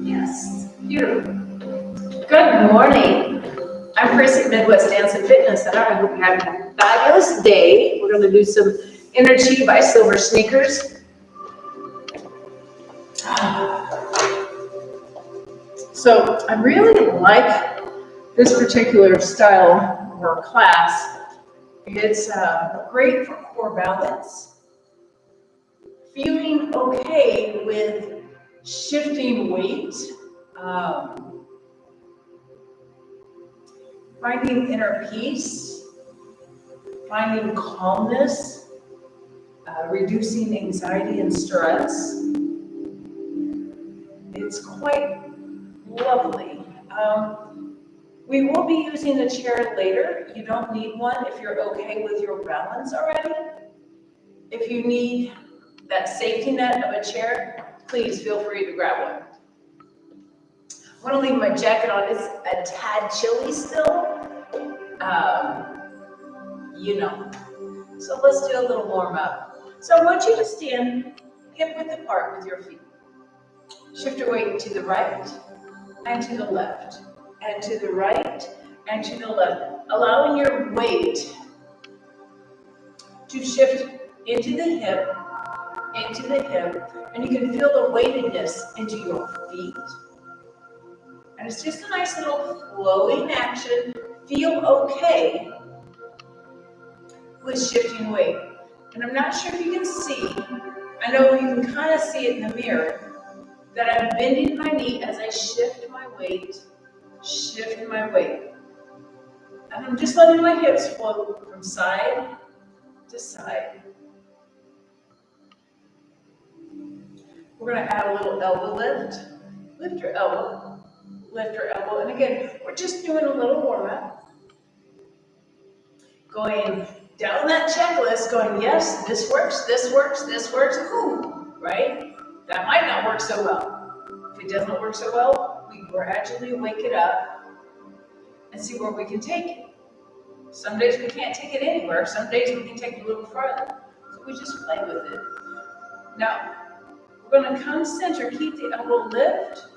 Yes, beautiful. Good morning. I'm Chris at Midwest Dance and Fitness Center. I hope you're having a fabulous day. We're going to do some EnerChi by Silver Sneakers. So I really like this particular style or class. It's great for core balance, feeling okay with shifting weight, finding inner peace, finding calmness, reducing anxiety and stress. It's quite lovely. We will be using a chair later. You don't need one if you're okay with your balance already. If you need that safety net of a chair, please feel free to grab one. I'm going to leave my jacket on. It's a tad chilly still. So let's do a little warm up. So I want you to stand hip width apart with your feet. Shift your weight to the right and to the left, and to the right and to the left, allowing your weight to shift into the hip, and you can feel the weightedness into your feet. And it's just a nice little flowing action. Feel okay with shifting weight. And I'm not sure if you can see, I know you can kind of see it in the mirror, that I'm bending my knee as I shift my weight. And I'm just letting my hips float from side to side. We're going to add a little elbow lift. Lift your elbow. And again, we're just doing a little warm up. Going down that checklist, going, yes, this works, ooh, right? That might not work so well. If it doesn't work so well, we gradually wake it up and see where we can take it. Some days we can't take it anywhere. Some days we can take it a little farther. So we just play with it. Now, we're going to come center. Keep the elbow lift.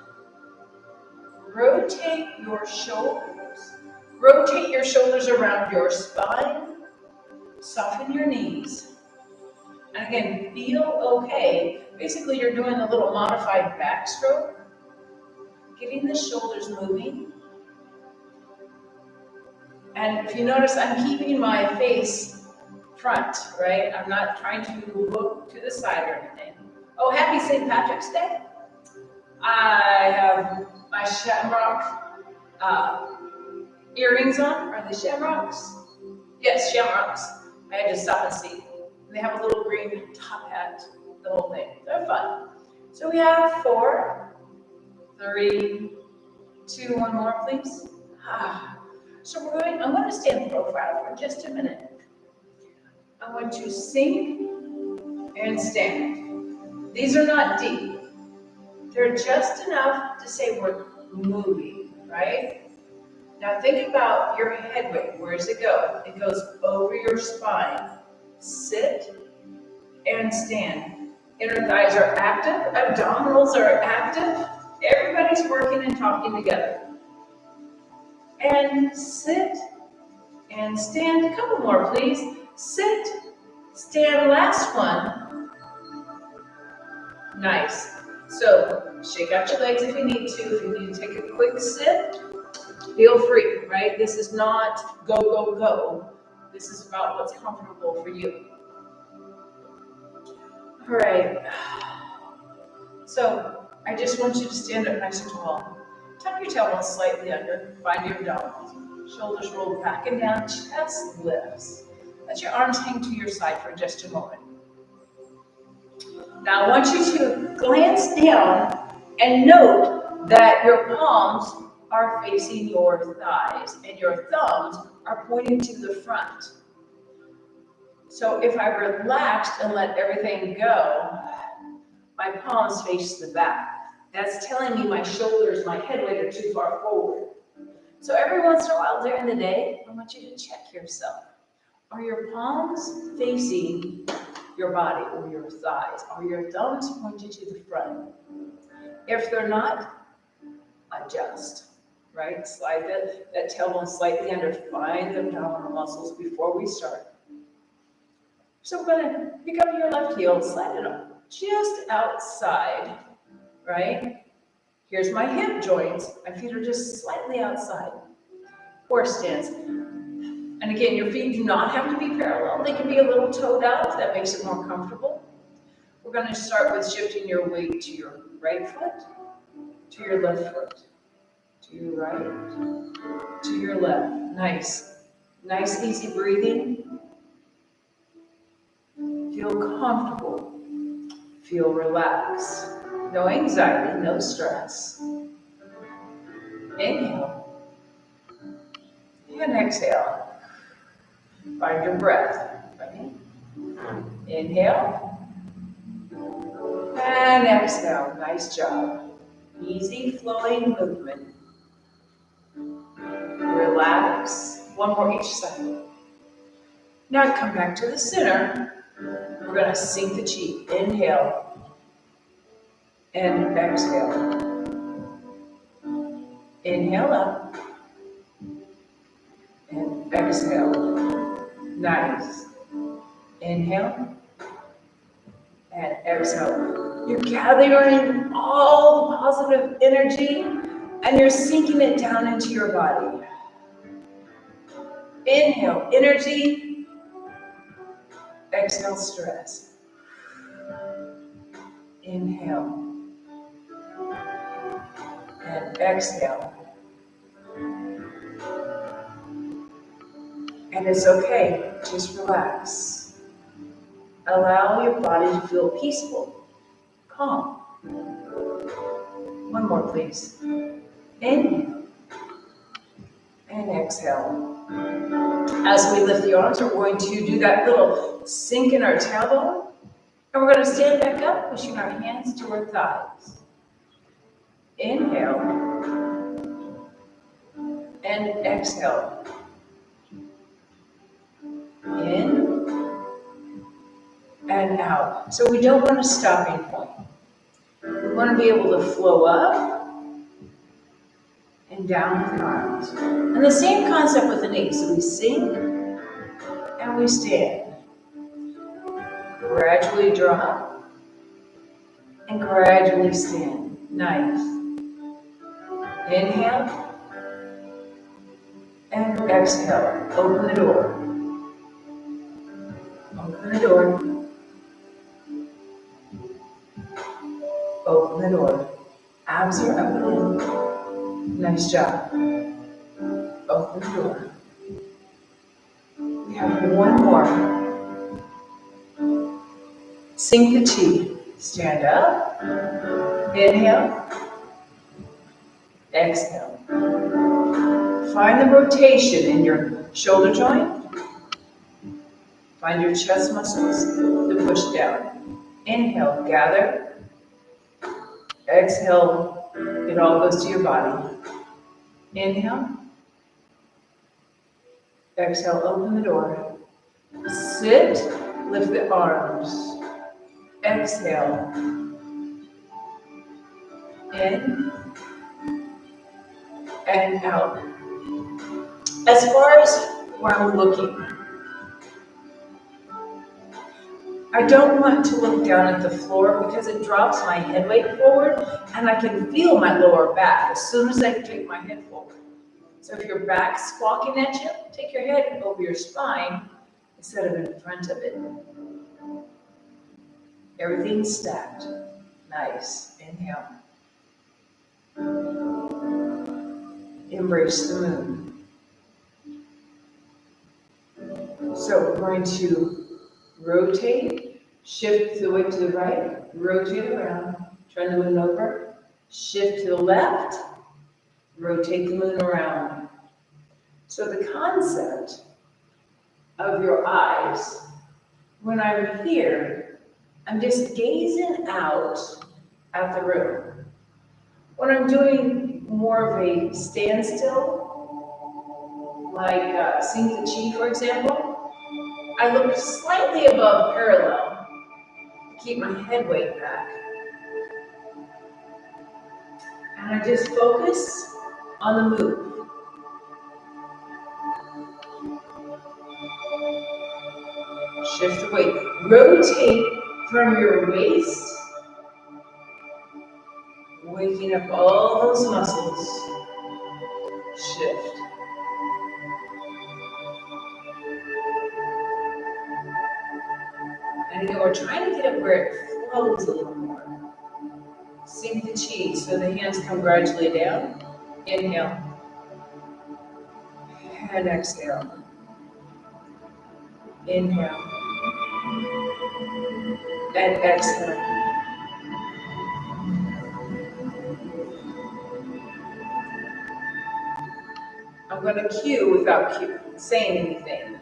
Rotate your shoulders. Rotate your shoulders around your spine. Soften your knees. And again, feel okay. Basically, you're doing a little modified backstroke. Getting the shoulders moving. And if you notice, I'm keeping my face front, right? I'm not trying to look to the side or anything. Oh, happy St. Patrick's Day. I have my shamrock earrings on. Are they shamrocks? Yes, shamrocks. I had to stop and see. And they have a little green top hat, the whole thing. They're fun. So we have 4, 3, 2, 1 more, please. So I'm going to stand profile for just a minute. I want you to sink and stand. These are not deep. They're just enough to say we're moving, right? Now think about your head weight. Where does it go? It goes over your spine. Sit and stand. Inner thighs are active. Abdominals are active. Everybody's working and talking together. And sit and stand. A couple more, please. Sit, stand, last one. Nice. So shake out your legs if you need to. If you need to take a quick sit, feel free, right? This is not go, go, go. This is about what's comfortable for you. All right. So I just want you to stand up nice and tall. Tuck your tailbone slightly under. Find your abdominals. Shoulders roll back and down. Chest lifts. Let your arms hang to your side for just a moment. Now I want you to glance down and note that your palms are facing your thighs and your thumbs are pointing to the front. So if I relaxed and let everything go, my palms face the back. That's telling me my shoulders, my head weight are too far forward. So every once in a while during the day, I want you to check yourself. Are your palms facing your body or your thighs? Are your thumbs pointed to the front? If they're not, adjust, right? Slide that tailbone slightly under, find the abdominal muscles before we start. So we're gonna pick up your left heel, slide it up just outside, right? Here's my hip joints. My feet are just slightly outside. Horse stance. And again, your feet do not have to be parallel. They can be a little toed out if that makes it more comfortable. We're going to start with shifting your weight to your right foot, to your left foot, to your right, to your left. Nice. Nice, easy breathing. Feel comfortable. Feel relaxed. No anxiety, no stress. Inhale. And exhale. Find your breath. Ready? Inhale. And exhale. Nice job. Easy flowing movement. Relax. One more each side. Now come back to the center. We're going to sink the chi. Inhale. And exhale. Inhale up. And exhale. Nice. Inhale. And exhale. You're gathering all the positive energy and you're sinking it down into your body. Inhale, energy. Exhale, stress. Inhale. And exhale. And it's okay, just relax. Allow your body to feel peaceful, calm. One more, please. Inhale. And exhale. As we lift the arms, we're going to do that little sink in our tailbone. And we're going to stand back up, pushing our hands to our thighs. Inhale. And exhale. In and out. So we don't want a stopping point. We want to be able to flow up and down with the arms. And the same concept with the knees. So we sink and we stand. Gradually drop and gradually stand. Nice. Inhale and exhale. Open the door. Open the door. Open the door. Abs are up and in. Nice job. Open the door. We have one more. Sink the chi. Stand up. Inhale. Exhale. Find the rotation in your shoulder joint. Find your chest muscles to push down. Inhale, gather. Exhale, it all goes to your body. Inhale. Exhale, open the door. Sit, lift the arms. Exhale. In and out. As far as where I'm looking, I don't want to look down at the floor because it drops my head weight forward and I can feel my lower back as soon as I take my head forward. So if your back's squawking at you, take your head over your spine instead of in front of it. Everything's stacked. Nice. Inhale. Embrace the moon. So we're going to rotate, shift the weight to the right, rotate around, turn the moon over, shift to the left, rotate the moon around. So the concept of your eyes, when I'm here, I'm just gazing out at the room. When I'm doing more of a standstill, like sink the chi, for example, I look slightly above parallel to keep my head weight back. And I just focus on the move. Shift the weight. Rotate from your waist, waking up all those muscles. Shift. And again, we're trying to get it where it flows a little more. Sink the chi so the hands come gradually down. Inhale. And exhale. Inhale. And exhale. I'm going to cue without saying anything.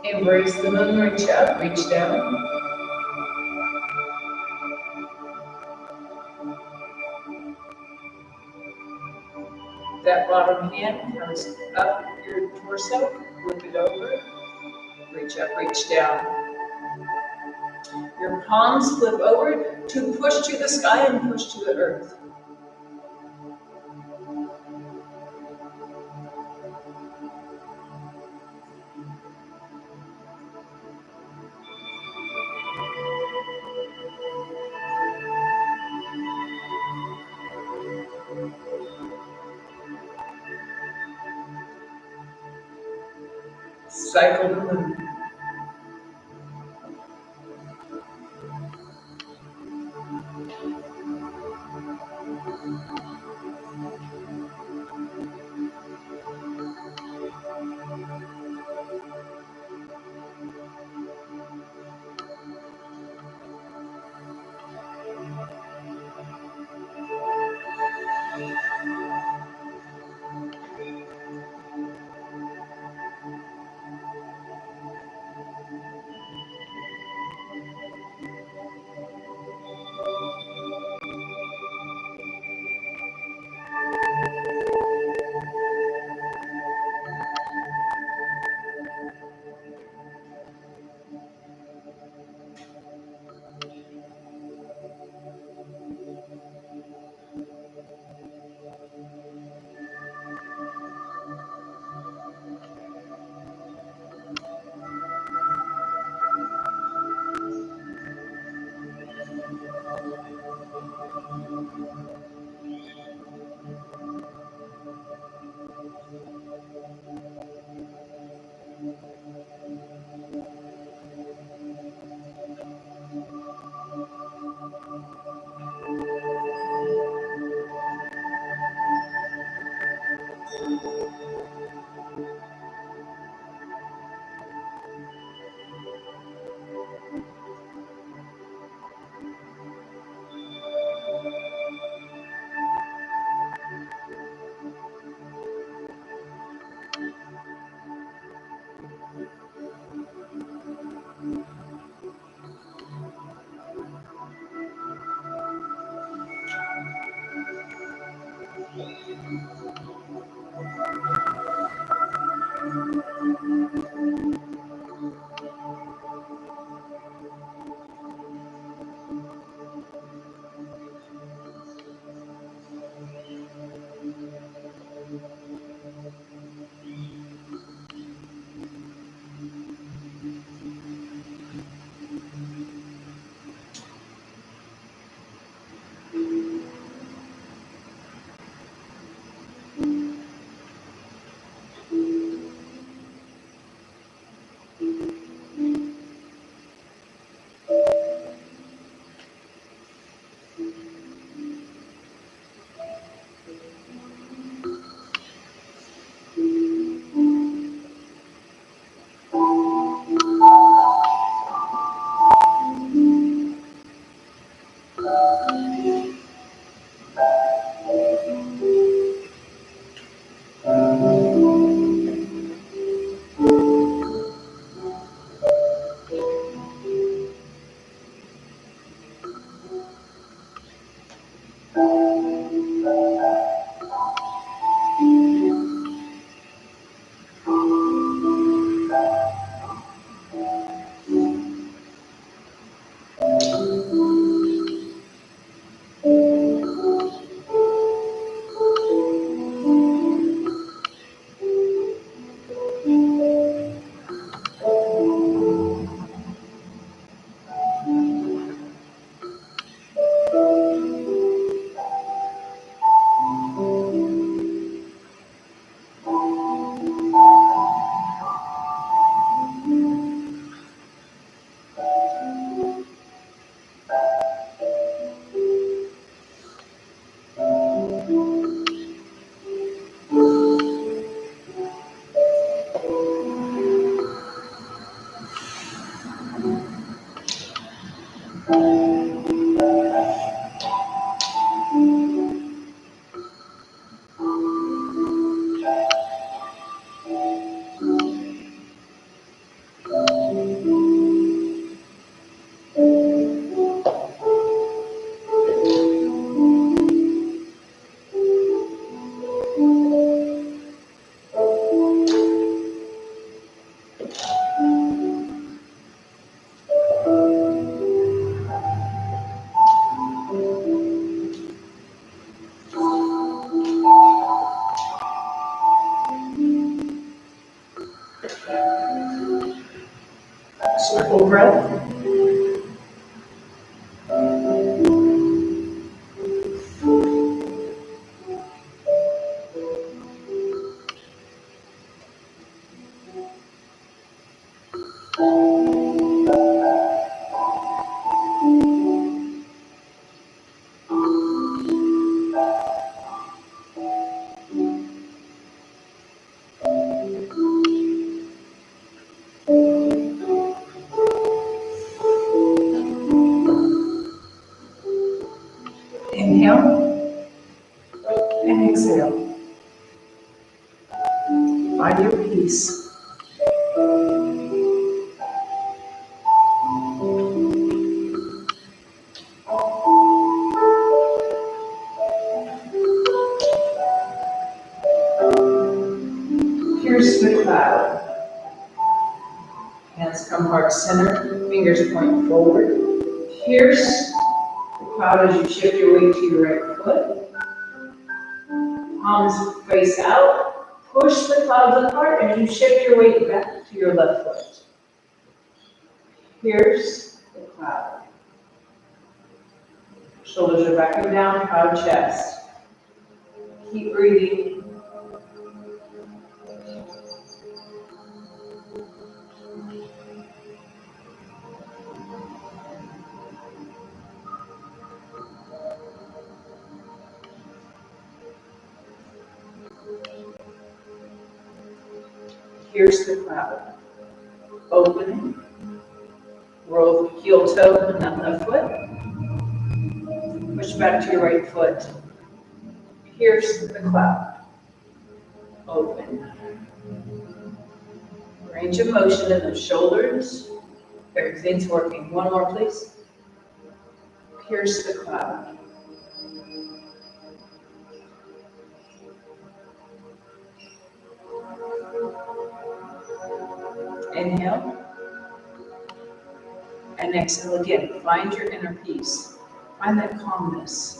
Embrace the moon, reach up, reach down. That bottom hand comes up your torso, flip it over, reach up, reach down. Your palms flip over to push to the sky and push to the earth. Cycle the moon. Inhale and exhale. Find your peace. Here's the cloud. Hands come heart center, fingers point forward. Here's the cloud as you shift your weight to your right foot. Palms face out. Push the clouds apart and you shift your weight back to your left foot. Here's the cloud. Shoulders are back and down, proud chest. Keep breathing. Here's the cloud. Opening. Roll the heel toe and that left foot. Push back to your right foot. Here's the cloud. Open. Range of motion in the shoulders. Everything's working. One more, please. Pierce the cloud. Inhale. And exhale again. Find your inner peace. Find that calmness.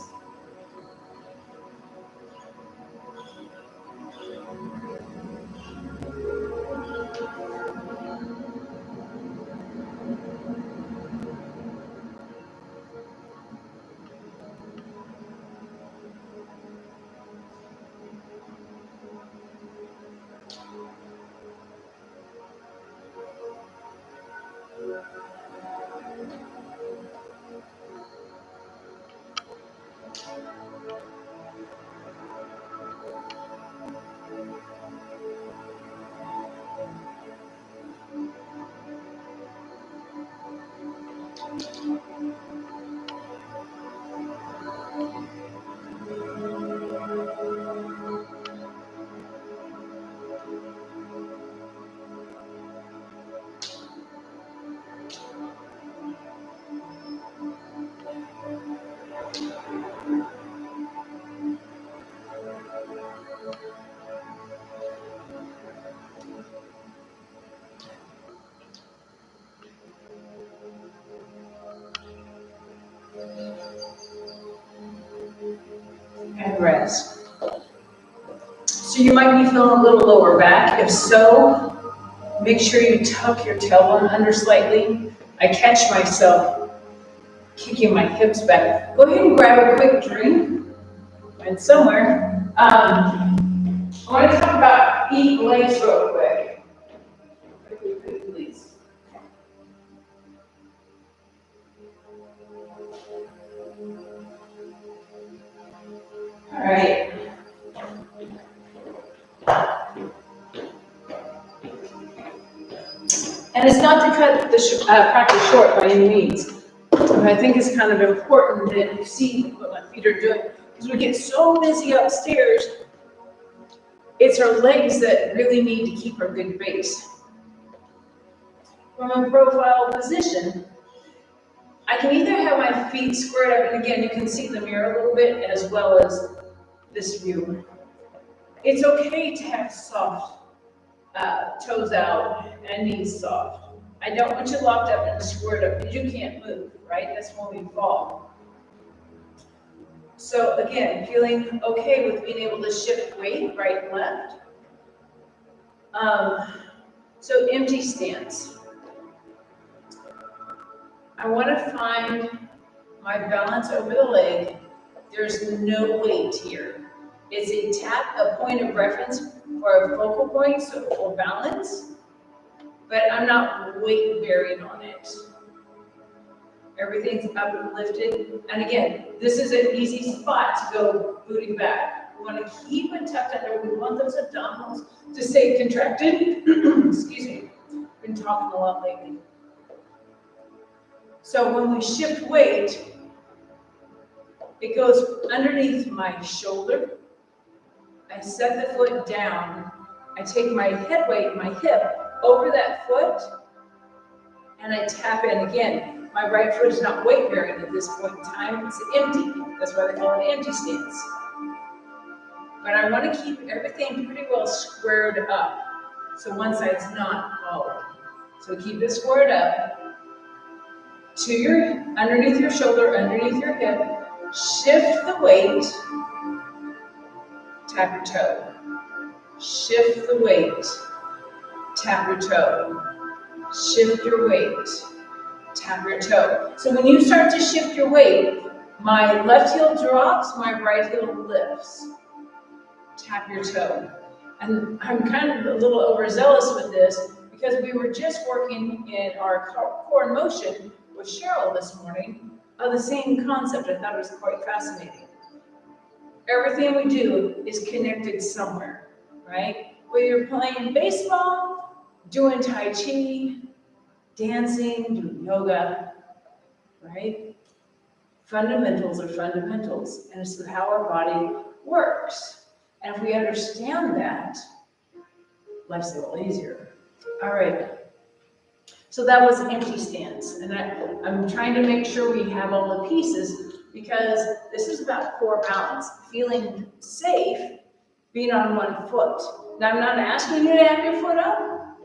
And rest. So you might be feeling a little lower back. If so, make sure you tuck your tailbone under slightly. I catch myself kicking my hips back. Go ahead and grab a quick drink. And somewhere. I want to talk about feet and legs real quick. Quickly, please. All right. And it's not to cut the practice short by any means. But I think it's kind of important that you see what my feet are doing. Because we get so busy upstairs, it's our legs that really need to keep our good base. From a profile position, I can either have my feet squared up, and again, you can see the mirror a little bit, as well as this view. It's okay to have soft toes out and knees soft. I don't want you locked up and squared up because you can't move, right? That's when we fall. So again, feeling okay with being able to shift weight right and left. So empty stance. I want to find my balance over the leg. There's no weight here. It's a tap, a point of reference for a focal point, so it will balance, but I'm not weight bearing on it. Everything's up and lifted. And again, this is an easy spot to go booty back. We want to keep it tucked under. We want those abdominals to stay contracted. Excuse me. Been talking a lot lately. So when we shift weight, It goes underneath my shoulder. I set the foot down. I take my head weight, my hip, over that foot, and I tap in again. My right foot is not weight bearing at this point in time. It's empty. That's why they call it empty stance. But I want to keep everything pretty well squared up. So one side's not falling. So keep it squared up. To your, underneath your shoulder, underneath your hip. Shift the weight. Tap your toe. Shift the weight. Tap your toe. Shift your weight. Tap your toe. So when you start to shift your weight, my left heel drops, my right heel lifts. Tap your toe. And I'm kind of a little overzealous with this because we were just working in our core in motion with Cheryl this morning of the same concept. I thought it was quite fascinating. Everything we do is connected somewhere, right? Whether you're playing baseball, doing Tai Chi, dancing, doing yoga, right? Fundamentals are fundamentals, and it's how our body works. And if we understand that, life's a little easier. All right. So that was empty stance, and I'm trying to make sure we have all the pieces because this is about core balance, feeling safe being on one foot. Now, I'm not asking you to have your foot up.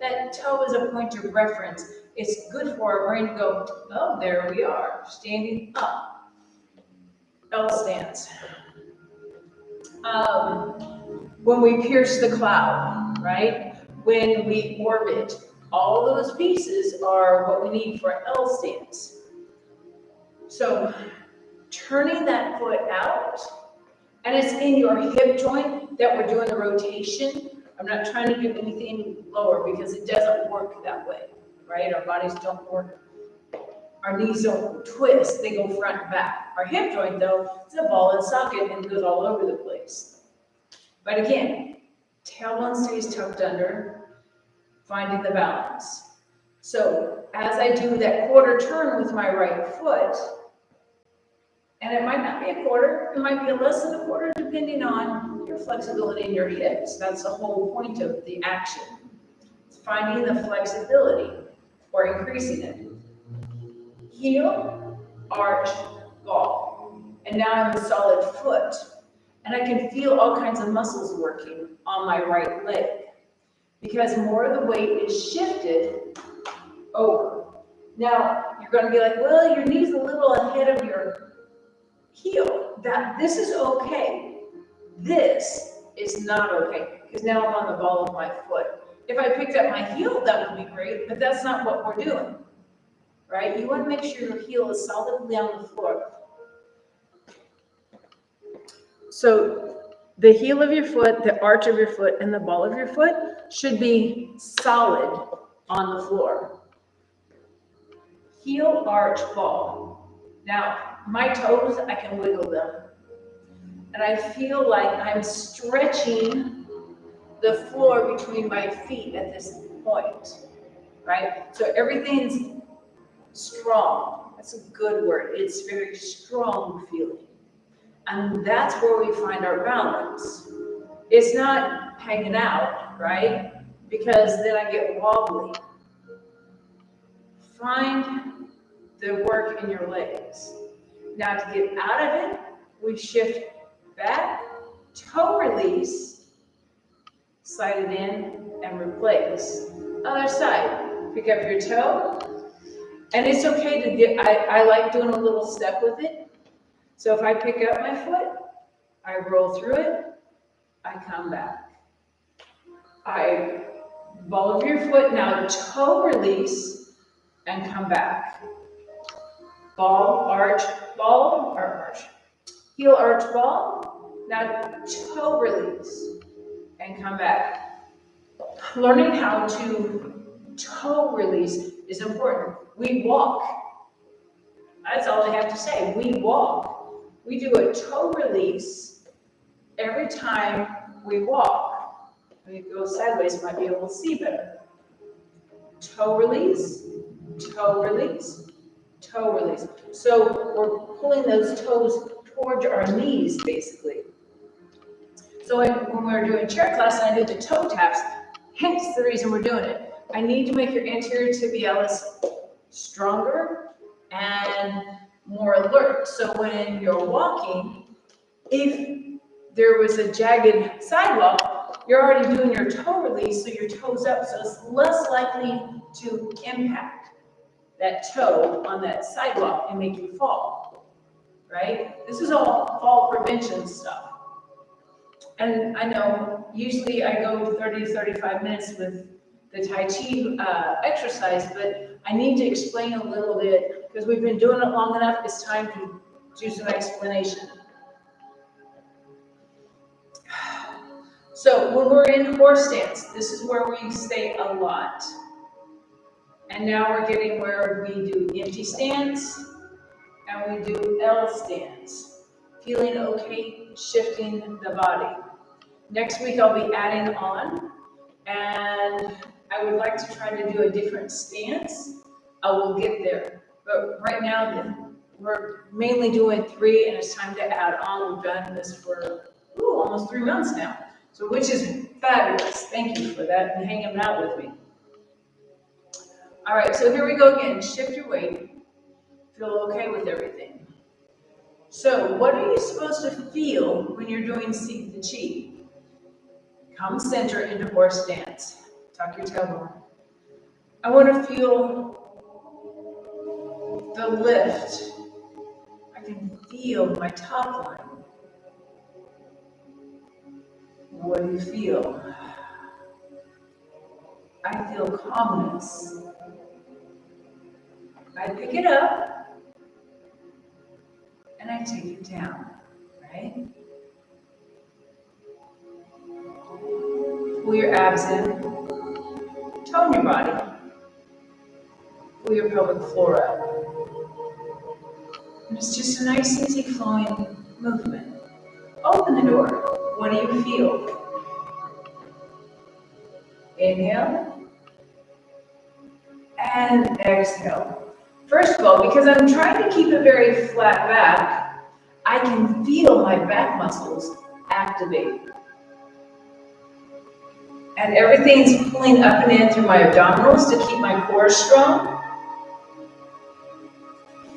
That toe is a point of reference. It's good for our brain to go, oh, there we are, standing up. L stance. When we pierce the cloud, right? When we orbit, all those pieces are what we need for L stance. So turning that foot out, and it's in your hip joint that we're doing the rotation. I'm not trying to do anything lower because it doesn't work that way, right? Our bodies don't work. Our knees don't twist, they go front and back. Our hip joint, though, is a ball and socket and goes all over the place. But again, tailbone stays tucked under, finding the balance. So as I do that quarter turn with my right foot, and it might not be a quarter, it might be less than a quarter, depending on your flexibility in your hips. That's the whole point of the action. It's finding the flexibility or increasing it. Heel, arch, ball. And now I'm a solid foot. And I can feel all kinds of muscles working on my right leg because more of the weight is shifted over. Now, you're going to be like, well, your knee's a little ahead of your heel. This is okay. This is not okay because now I'm on the ball of my foot. If I picked up my heel, that would be great, but that's not what we're doing, right? You want to make sure your heel is solidly on the floor. So the heel of your foot, the arch of your foot, and the ball of your foot should be solid on the floor. Heel, arch, ball. Now, my toes, I can wiggle them. And I feel like I'm stretching the floor between my feet at this point, right? So everything's strong. That's a good word. It's very strong feeling. And that's where we find our balance. It's not hanging out, right? Because then I get wobbly. Find the work in your legs. Now to get out of it, we shift back, toe release, slide it in, and replace. Other side, pick up your toe. And it's okay to get, I like doing a little step with it. So if I pick up my foot, I roll through it, I come back. Ball of your foot, now toe release, and come back. Ball, arch, ball, or arch. Heel, arch, ball. Now toe release, and come back. Learning how to toe release is important. We walk. That's all I have to say. We walk. We do a toe release every time we walk. When you go sideways, you might be able to see better. Toe release, toe release, toe release. So we're pulling those toes towards our knees, basically. So when we're doing chair class and I do the toe taps, hence the reason we're doing it. I need to make your anterior tibialis stronger and more alert. So when you're walking, if there was a jagged sidewalk, you're already doing your toe release, so your toe's up, so it's less likely to impact that toe on that sidewalk and make you fall, right? This is all fall prevention stuff. And I know usually I go 30 to 35 minutes with the Tai Chi exercise, but I need to explain a little bit because we've been doing it long enough. It's time to do some explanation. So when we're in horse stance, this is where we stay a lot. And now we're getting where we do empty stance and we do L stance. Feeling okay, shifting the body. Next week I'll be adding on, and I would like to try to do a different stance. I will get there. But right now we're mainly doing 3 and it's time to add on. We've done this for almost 3 months now. So which is fabulous. Thank you for that and hanging out with me. All right, so here we go again. Shift your weight. Feel okay with everything. So what are you supposed to feel when you're doing Seek the Chi? Come center into horse stance. Tuck your tailbone. I want to feel the lift. I can feel my top line. What do you feel? I feel calmness. I pick it up and I take it down, right? Pull your abs in. Tone your body. Pull your pelvic floor up. And it's just a nice, easy flowing movement. Open the door. What do you feel? Inhale. And exhale. First of all, because I'm trying to keep a very flat back, I can feel my back muscles activate. And everything's pulling up and in through my abdominals to keep my core strong.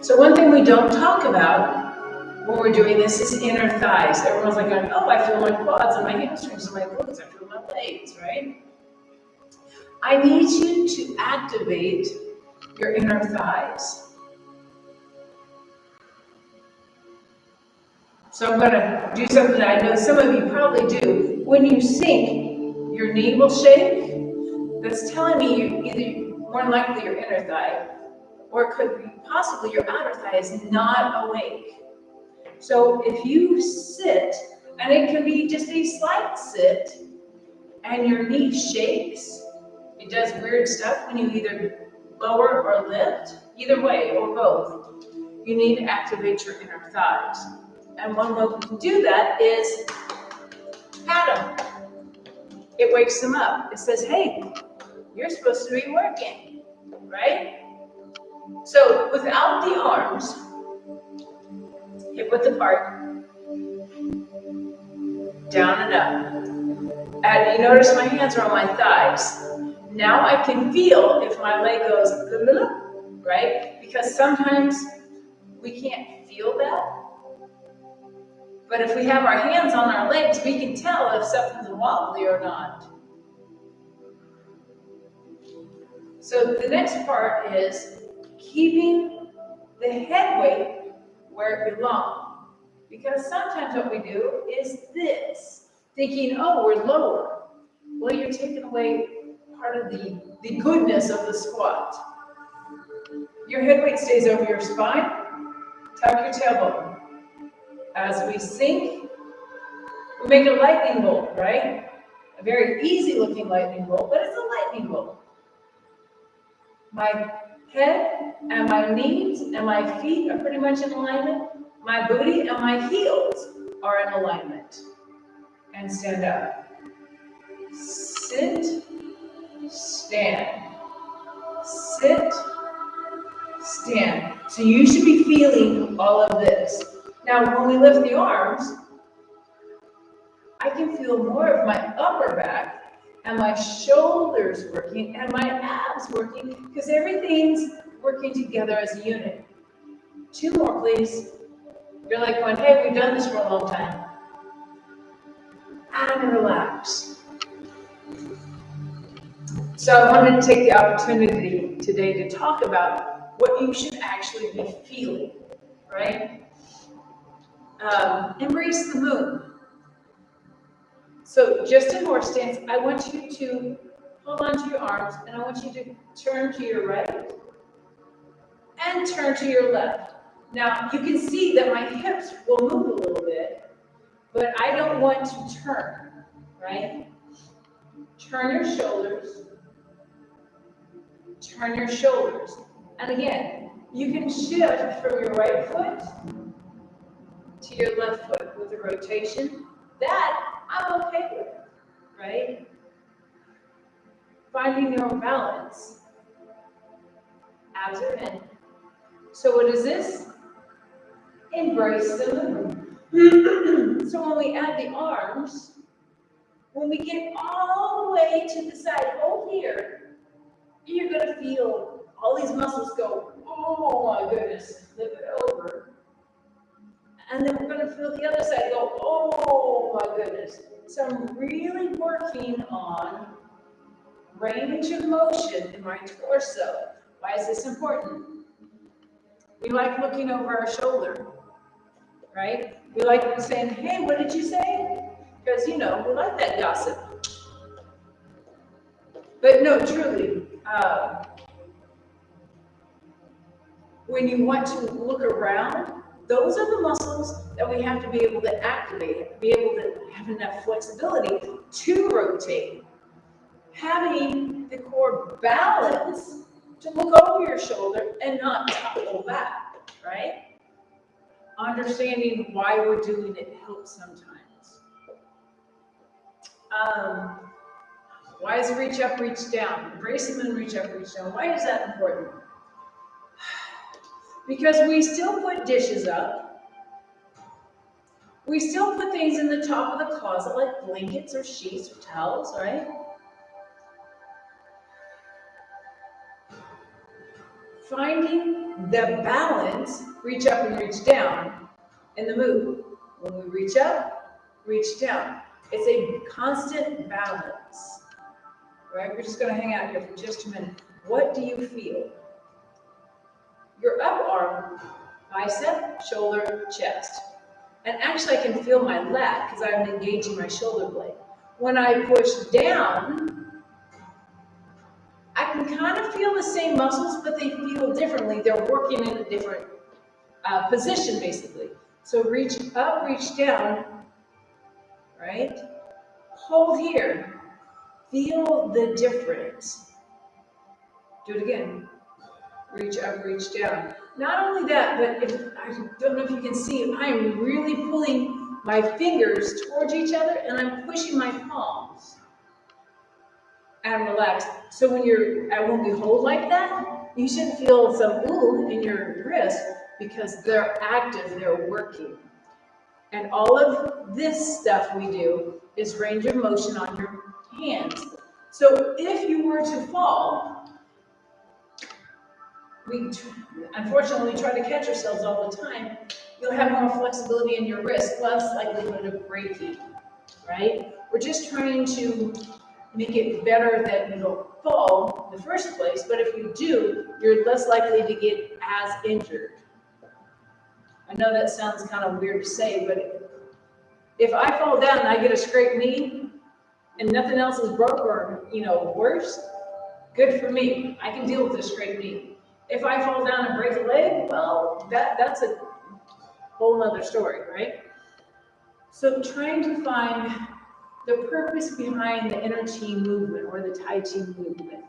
So one thing we don't talk about when we're doing this is inner thighs. Everyone's like, oh, I feel my quads and my hamstrings and my glutes, I feel my legs, right? I need you to activate your inner thighs. So I'm going to do something that I know some of you probably do. When you sink, your knee will shake. That's telling me either more than likely your inner thigh, or it could be possibly your outer thigh is not awake. So if you sit, and it can be just a slight sit, and your knee shakes, it does weird stuff when you either lower or lift, either way or both. You need to activate your inner thighs. And one way we can do that is pat them. It wakes them up. It says, hey, you're supposed to be working, right? So without the arms, hip width apart, down and up. And you notice my hands are on my thighs. Now I can feel if my leg goes, right? Because sometimes we can't feel that. But if we have our hands on our legs, we can tell if something's wobbly or not. So the next part is keeping the head weight where it belongs. Because sometimes what we do is this, thinking, oh, we're lower. Well, you're taking away part of the goodness of the squat. Your head weight stays over your spine. Tuck your tailbone. As we sink, we make a lightning bolt, right? A very easy looking lightning bolt, but it's a lightning bolt. My head and my knees and my feet are pretty much in alignment. My booty and my heels are in alignment. And stand up. Sit, stand. Sit, stand. So you should be feeling all of this. Now, when we lift the arms, I can feel more of my upper back and my shoulders working and my abs working because everything's working together as a unit. 2 more, please. You're like going, hey, we've done this for a long time. And relax. So I wanted to take the opportunity today to talk about what you should actually be feeling, right? Embrace the moon. So just in horse stance, I want you to hold on to your arms and I want you to turn to your right and turn to your left. Now you can see that my hips will move a little bit, but I don't want to turn, right? Turn your shoulders. Turn your shoulders. And again, you can shift from your right foot to your left foot with a rotation. That I'm okay with, right? Finding your own balance. Abs are in. So what is this? Embrace the moon. So when we add the arms, when we get all the way to the side, hold here, you're going to feel all these muscles go, oh my goodness, flip it over. And then we're going to feel the other side go, oh my goodness. So I'm really working on range of motion in my torso. Why is this important? We like looking over our shoulder, right? We like saying, hey, what did you say? Because, we like that gossip. But no, truly, when you want to look around, those are the muscles that we have to be able to activate, be able to have enough flexibility to rotate. Having the core balance to look over your shoulder and not topple back, right? Understanding why we're doing it helps sometimes. Why is reach up, reach down? Embrace them and reach up, reach down. Why is that important? Because we still put dishes up. We still put things in the top of the closet like blankets or sheets or towels, right? Finding the balance, reach up and reach down in the move. When we reach up, reach down. It's a constant balance, right? We're just going to hang out here for just a minute. What do you feel? Your up arm, bicep, shoulder, chest. And actually I can feel my lat because I'm engaging my shoulder blade. When I push down, I can kind of feel the same muscles, but they feel differently. They're working in a different position, basically. So reach up, reach down, right? Hold here. Feel the difference. Do it again. Reach up, reach down. Not only that, but I don't know if you can see, I am really pulling my fingers towards each other and I'm pushing my palms. And relax. So when we hold like that, you should feel some ooh in your wrist because they're active, they're working. And all of this stuff we do is range of motion on your hands. So if you were to fall, unfortunately, we try to catch ourselves all the time. You'll have more flexibility in your wrist, less likelihood of breaking, right? We're just trying to make it better that you don't fall in the first place, but if you do, you're less likely to get as injured. I know that sounds kind of weird to say, but if I fall down and I get a scraped knee and nothing else is broke or, worse, good for me. I can deal with a scraped knee. If I fall down and break a leg, well, that's a whole other story, right? So trying to find the purpose behind the EnerChi movement or the Tai Chi movement.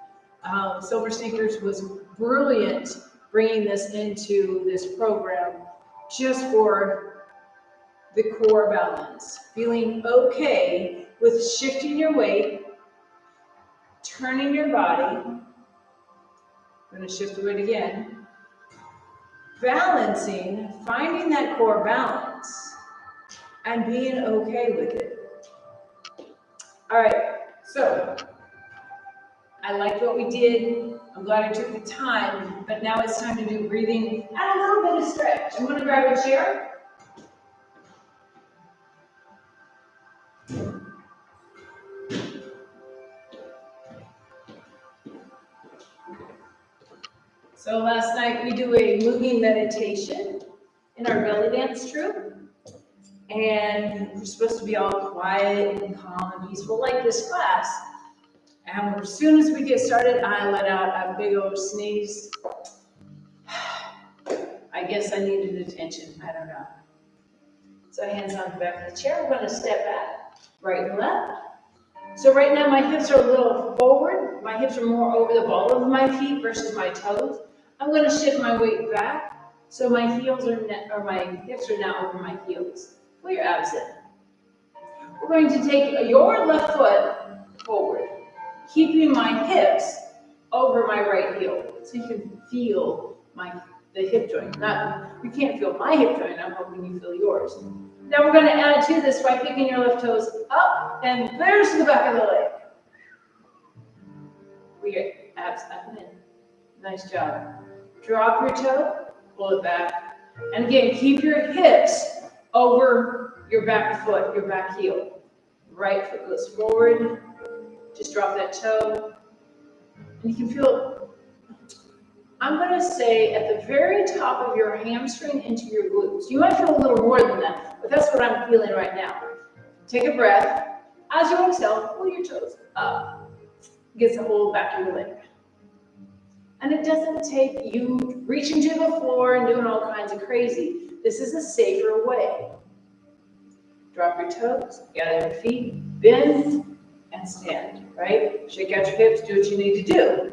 Silver Sneakers was brilliant bringing this into this program just for the core balance. Feeling okay with shifting your weight, turning your body. I'm going to shift the weight again. balancing, finding that core balance, and being okay with it. All right, so I liked what we did. I'm glad I took the time, but now it's time to do breathing and a little bit of stretch. I'm gonna grab a chair. So last night we do a moving meditation in our belly dance troupe. And we're supposed to be all quiet and calm and peaceful like this class. And as soon as we get started, I let out a big old sneeze. I guess I needed attention, I don't know. So hands on the back of the chair, we're gonna step back, right and left. So right now my hips are a little forward. My hips are more over the ball of my feet versus my toes. I'm gonna shift my weight back. So my heels are, my hips are now over my heels. Pull your abs in. We're going to take your left foot forward, keeping my hips over my right heel, so you can feel the hip joint. You can't feel my hip joint, I'm hoping you feel yours. Now we're going to add to this by picking your left toes up, and there's the back of the leg. We get abs up and in. Nice job. Drop your toe, pull it back, and again, keep your hips over your back foot, your back heel. Right foot goes forward. Just drop that toe. And you can feel, I'm going to say at the very top of your hamstring into your glutes. You might feel a little more than that, but that's what I'm feeling right now. Take a breath. As you exhale, pull your toes up. Get the whole back of your leg. And it doesn't take you reaching to the floor and doing all kinds of crazy. This is a safer way. Drop your toes, gather your feet, bend, and stand, right? Shake out your hips, do what you need to do.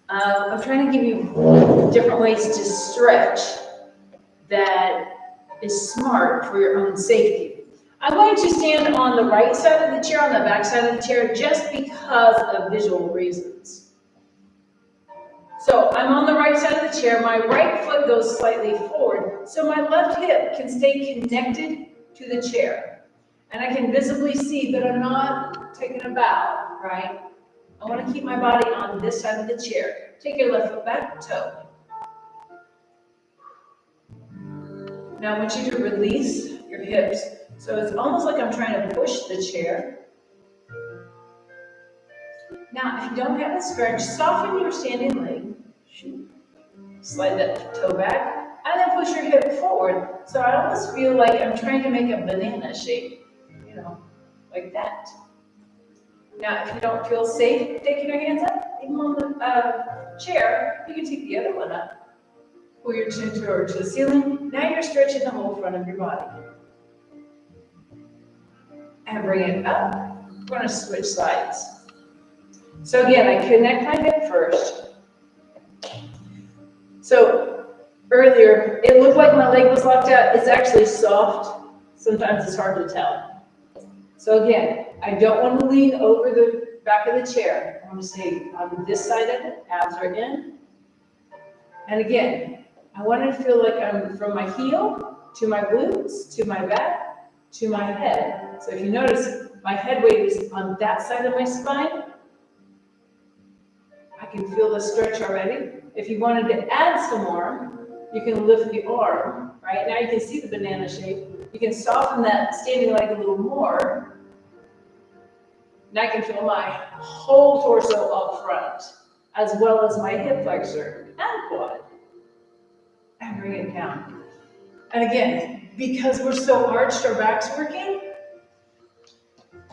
I'm trying to give you different ways to stretch that is smart for your own safety. I'm going to stand on the right side of the chair, on the back side of the chair, just because of visual reasons. So I'm on the right side of the chair, my right foot goes slightly forward, so my left hip can stay connected to the chair. And I can visibly see that I'm not taking a bow, right? I want to keep my body on this side of the chair. Take your left foot back, toe. Now I want you to release your hips. So it's almost like I'm trying to push the chair. Now, if you don't have a stretch, soften your standing leg. Slide that toe back, and then push your hip forward. So I almost feel like I'm trying to make a banana shape, like that. Now, if you don't feel safe taking your hands up, even on the chair, you can take the other one up. Pull your chin towards the ceiling. Now you're stretching the whole front of your body. And bring it up. We're going to switch sides. So again, I connect my hip first. So earlier, it looked like my leg was locked out. It's actually soft. Sometimes it's hard to tell. So again, I don't want to lean over the back of the chair. I want to stay on this side of it. Abs are in. And again, I want to feel like I'm from my heel to my glutes, to my back, to my head. So if you notice, my head weight is on that side of my spine. I can feel the stretch already. If you wanted to add some more, you can lift the arm, right? Now you can see the banana shape. You can soften that standing leg a little more. Now I can feel my whole torso up front, as well as my hip flexor and quad. And bring it down. And again, because we're so arched, our back's working,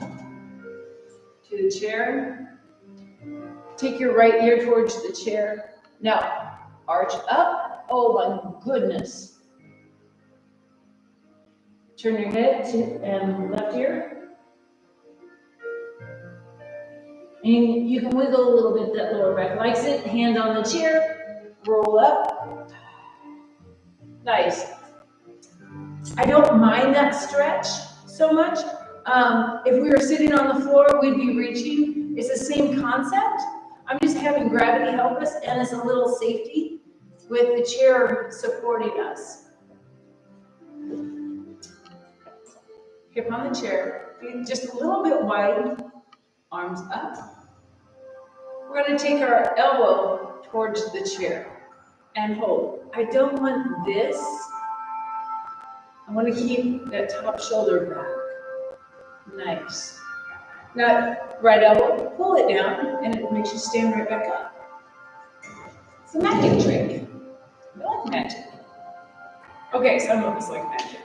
to the chair. Take your right ear towards the chair. Now, arch up. Oh my goodness. Turn your head to left ear. And you can wiggle a little bit that lower back likes it. Hand on the chair. Roll up. Nice. I don't mind that stretch so much. If we were sitting on the floor, we'd be reaching. It's the same concept. I'm just having gravity help us, and it's a little safety. with the chair supporting us. Hip on the chair, feet just a little bit wide, arms up. We're going to take our elbow towards the chair and hold. I don't want this. I want to keep that top shoulder back. Nice. Now, right elbow, pull it down, and it makes you stand right back up. It's a magic trick. I like magic. Okay, some of us like magic.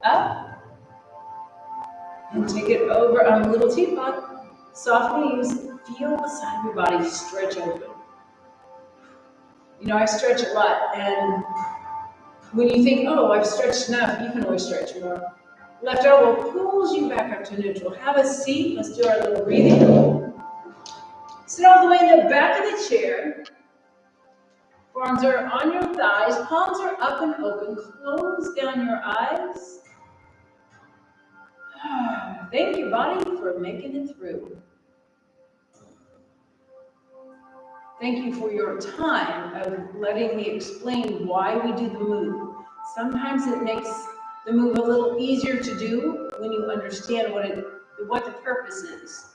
Up. And take it over on a little teapot. Soft knees. Feel the side of your body stretch open. You know, I stretch a lot, and when you think, oh, I've stretched enough, you can always stretch more. Left elbow pulls you back up to neutral. Have a seat. Let's do our little breathing. Sit all the way in the back of the chair. Forearms are on your thighs. Palms are up and open. Close down your eyes. Thank you, body, for making it through. Thank you for your time of letting me explain why we do the move. Sometimes it makes the move a little easier to do when you understand what the purpose is.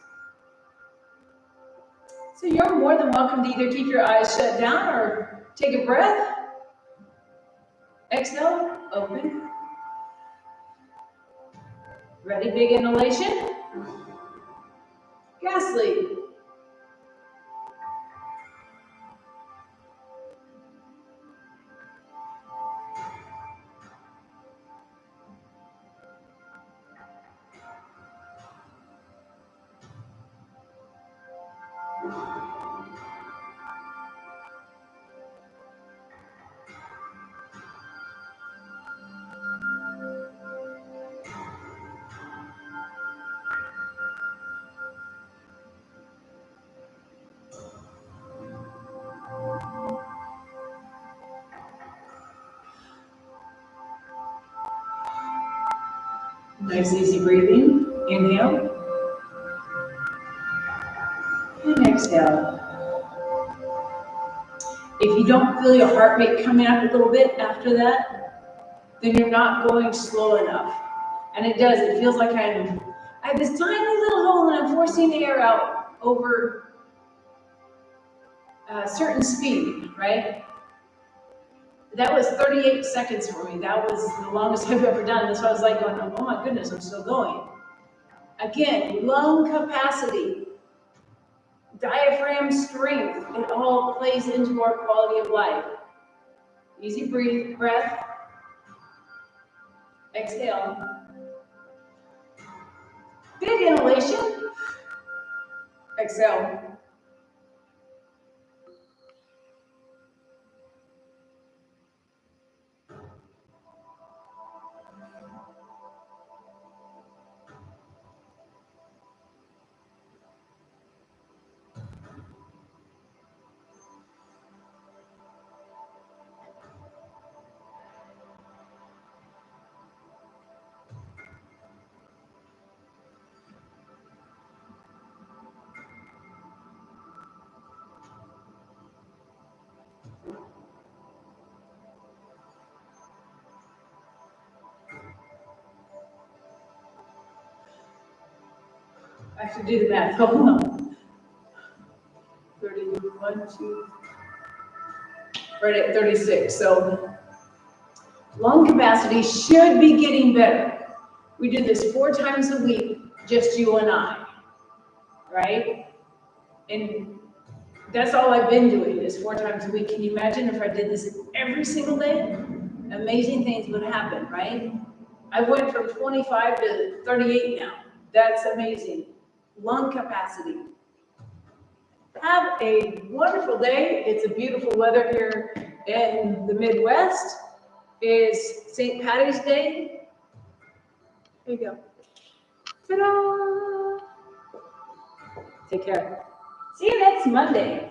So you're more than welcome to either keep your eyes shut down or take a breath. Exhale, open. Ready, big inhalation. Gas lead. Nice, easy breathing. Inhale. And exhale. If you don't feel your heart rate coming up a little bit after that, then you're not going slow enough. And it does. It feels like I have this tiny little hole and I'm forcing the air out over a certain speed, right? That was 38 seconds for me. That was the longest I've ever done. That's why I was like going, oh my goodness, I'm still going. Again, lung capacity, diaphragm strength, it all plays into our quality of life. Easy breath. Exhale. Big inhalation. Exhale. I have to do the math. Hold on. 31, 2, right at 36. So lung capacity should be getting better. We do this 4 times a week, just you and I, right? And that's all I've been doing is 4 times a week. Can you imagine if I did this every single day? Amazing things would happen, right? I went from 25 to 38 now. That's amazing. Lung capacity. Have a wonderful day. It's a beautiful weather here in the Midwest. It's St. Patty's Day. There you go. Ta-da! Take care. See you next Monday.